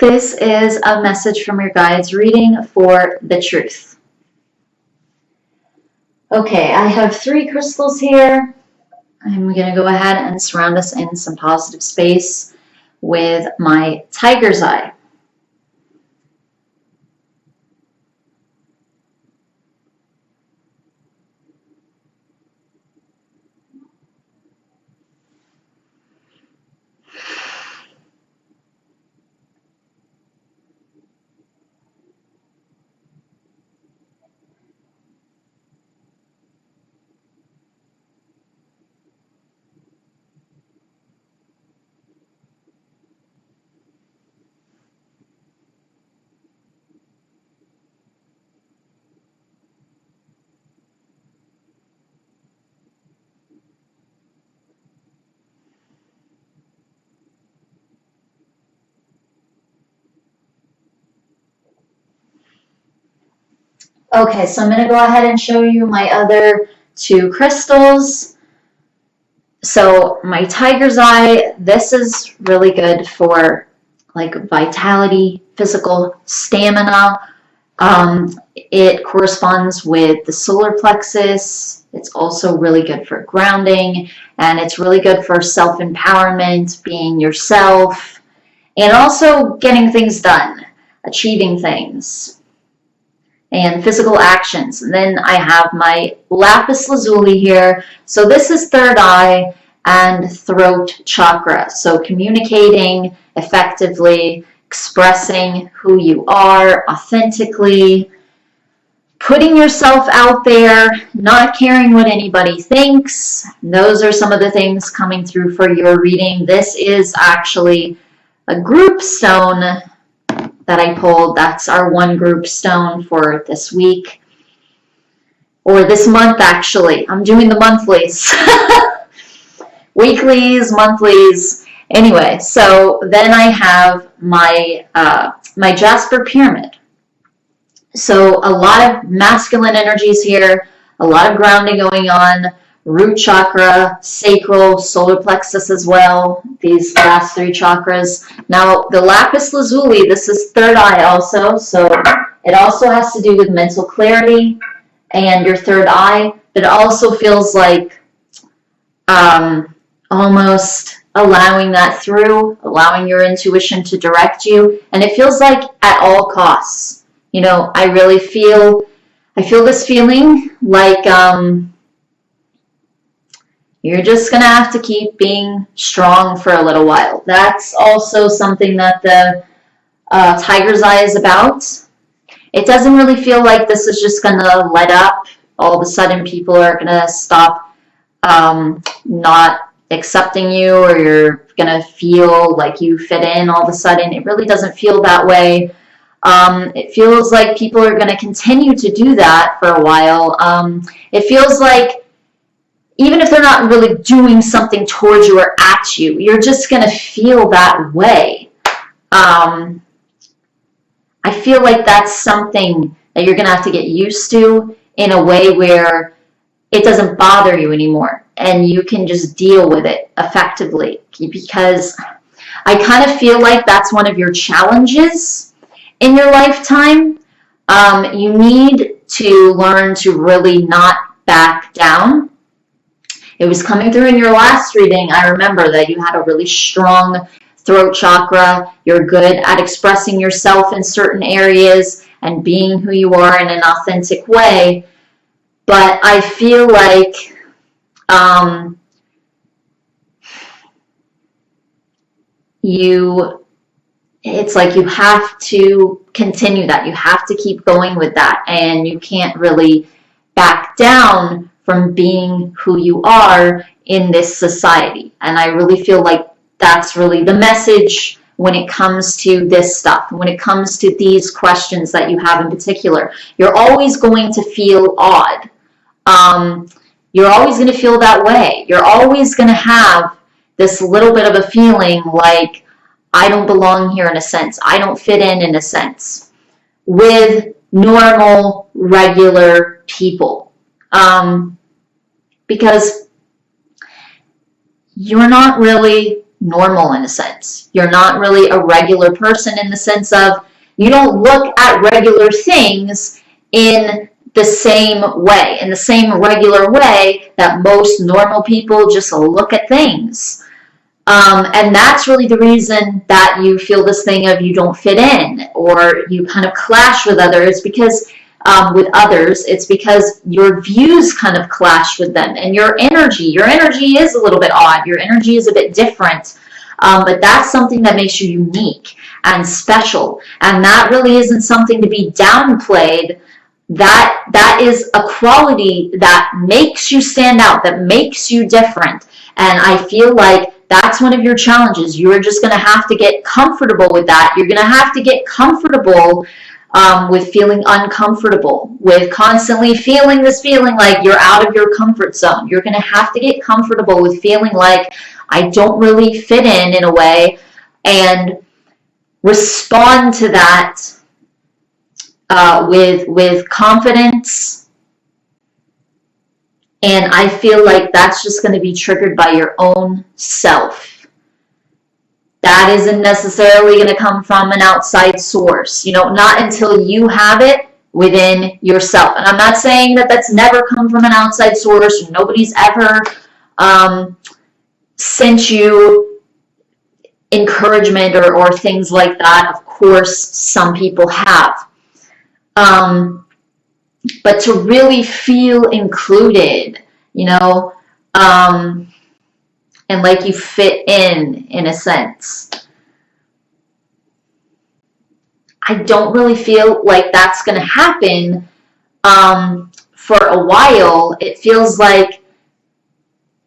This is a message from your guides reading for the truth. Okay, I have 3 crystals here. I'm going to go ahead and surround us in some positive space with my tiger's eye. Okay, so I'm going to go ahead and show you my other 2 crystals. So my tiger's eye, this is really good for like vitality, physical stamina. It corresponds with the solar plexus. It's also really good for grounding, and it's really good for self-empowerment, being yourself, and also getting things done, achieving things, and physical actions. And then I have my lapis lazuli here. So this is third eye and throat chakra. So communicating effectively, expressing who you are authentically, putting yourself out there, not caring what anybody thinks. Those are some of the things coming through for your reading. This is actually a group stone that I pulled. That's our one group stone for this week, or this month actually. I'm doing the monthlies. Weeklies, monthlies. Anyway, so then I have my my Jasper pyramid. So a lot of masculine energies here, a lot of grounding going on, root chakra, sacral, solar plexus as well, these last 3 chakras. Now the lapis lazuli, this is third eye also, so it also has to do with mental clarity and your third eye, but it also feels like almost allowing that through, allowing your intuition to direct you, and it feels like at all costs. You know, I really feel this feeling like you're just going to have to keep being strong for a little while. That's also something that the tiger's eye is about. It doesn't really feel like this is just going to let up. All of a sudden people are going to stop not accepting you, or you're going to feel like you fit in all of a sudden. It really doesn't feel that way. It feels like people are going to continue to do that for a while. It feels like even if they're not really doing something towards you or at you, you're just going to feel that way. I feel like that's something that you're going to have to get used to in a way where it doesn't bother you anymore and you can just deal with it effectively, because I kind of feel like that's one of your challenges in your lifetime. You need to learn to really not back down. It was coming through in your last reading. I remember that you had a really strong throat chakra. You're good at expressing yourself in certain areas and being who you are in an authentic way. But I feel like it's like you have to continue that. You have to keep going with that, and you can't really back down from being who you are in this society. And I really feel like that's really the message when it comes to this stuff, when it comes to these questions that you have in particular. You're always going to feel odd. You're always going to feel that way. You're always going to have this little bit of a feeling like, I don't belong here in a sense. I don't fit in a sense with normal, regular people. Because you're not really normal in a sense. You're not really a regular person in the sense of you don't look at regular things in the same way, in the same regular way that most normal people just look at things. And that's really the reason that you feel this thing of you don't fit in or you kind of clash with others, because it's because your views kind of clash with them, and your energy is a little bit odd. Your energy is a bit different, but that's something that makes you unique and special, and that really isn't something to be downplayed. That is a quality that makes you stand out, that makes you different. And I feel like that's one of your challenges. You're just going to have to get comfortable with that. You're going to have to get comfortable with feeling uncomfortable, with constantly feeling this feeling like you're out of your comfort zone. You're going to have to get comfortable with feeling like I don't really fit in a way, and respond to that with confidence. And I feel like that's just going to be triggered by your own self. That isn't necessarily going to come from an outside source, not until you have it within yourself. And I'm not saying that that's never come from an outside source. Nobody's ever sent you encouragement or things like that. Of course, some people have. But to really feel included, and like you fit in a sense, I don't really feel like that's going to happen for a while. It feels like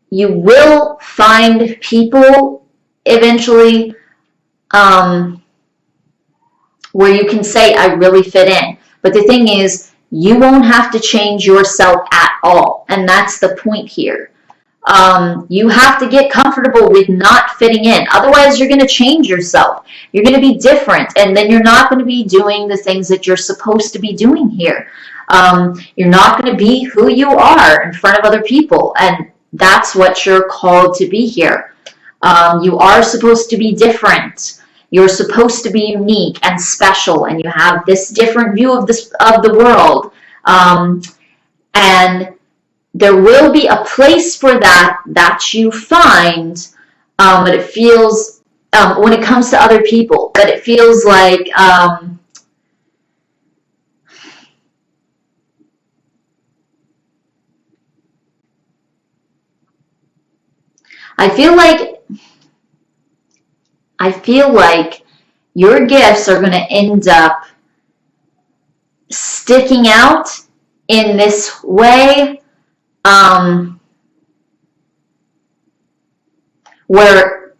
you will find people eventually where you can say, I really fit in. But the thing is, you won't have to change yourself at all. And that's the point here. You have to get comfortable with not fitting in. Otherwise, you're going to change yourself. You're going to be different. And then you're not going to be doing the things that you're supposed to be doing here. You're not going to be who you are in front of other people. And that's what you're called to be here. You are supposed to be different. You're supposed to be unique and special. And you have this different view of the world. And there will be a place for that you find, but it feels, when it comes to other people, but it feels like, I feel like your gifts are going to end up sticking out in this way, where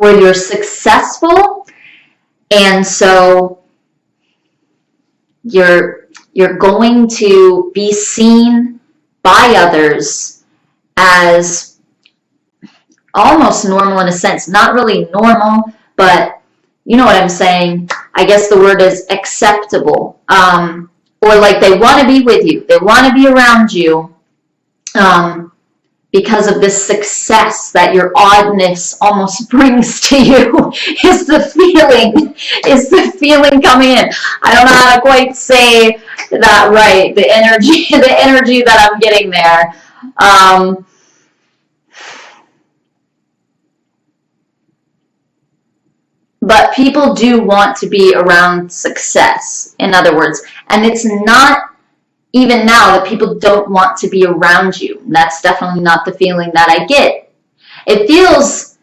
you're successful, and so you're going to be seen by others as almost normal in a sense. Not really normal, but you know what I'm saying. I guess the word is acceptable. Or like they want to be with you. They want to be around you because of this success that your oddness almost brings to you is the feeling coming in. I don't know how to quite say that right. The energy that I'm getting there. But people do want to be around success, in other words. And it's not even now that people don't want to be around you. That's definitely not the feeling that I get. It feels,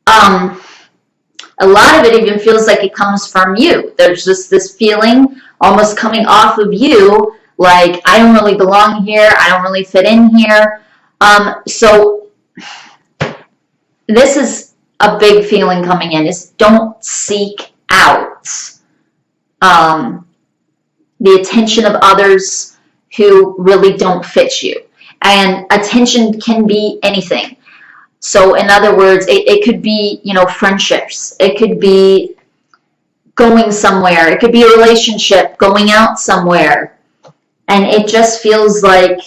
a lot of it even feels like it comes from you. There's just this feeling almost coming off of you, like, I don't really belong here, I don't really fit in here. So this is a big feeling coming in, is don't seek out the attention of others who really don't fit you. And attention can be anything. So in other words, it could be, friendships. It could be going somewhere. It could be a relationship, going out somewhere. And it just feels like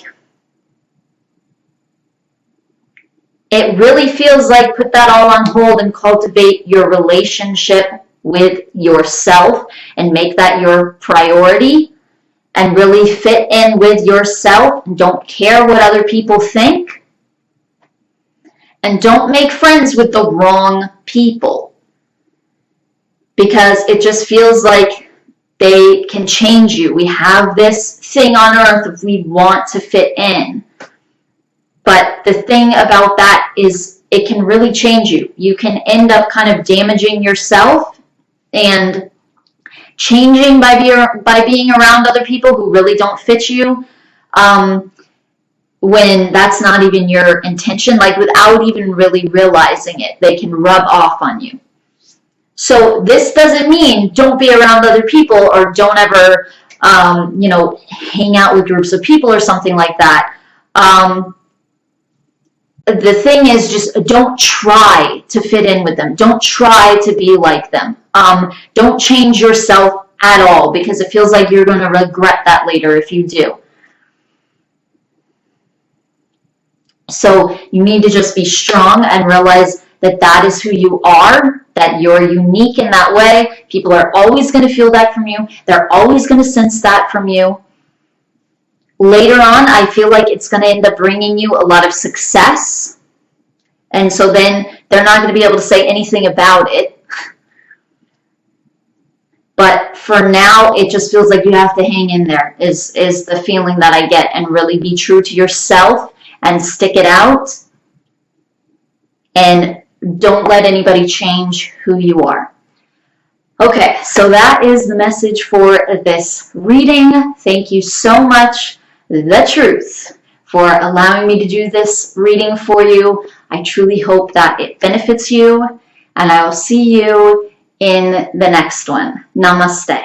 it really feels like put that all on hold and cultivate your relationship with yourself and make that your priority and really fit in with yourself and don't care what other people think. And don't make friends with the wrong people, because it just feels like they can change you. We have this thing on earth if we want to fit in. But the thing about that is it can really change you. You can end up kind of damaging yourself and changing by being around other people who really don't fit you, when that's not even your intention, like without even really realizing it. They can rub off on you. So this doesn't mean don't be around other people or don't ever, hang out with groups of people or something like that. The thing is, just don't try to fit in with them. Don't try to be like them. Don't change yourself at all, because it feels like you're going to regret that later if you do. So you need to just be strong and realize that that is who you are, that you're unique in that way. People are always going to feel that from you. They're always going to sense that from you. Later on, I feel like it's going to end up bringing you a lot of success. And so then they're not going to be able to say anything about it. But for now, it just feels like you have to hang in there, is the feeling that I get, and really be true to yourself and stick it out. And don't let anybody change who you are. Okay, so that is the message for this reading. Thank you so much, The Truth, for allowing me to do this reading for you. I truly hope that it benefits you, and I will see you in the next one. Namaste.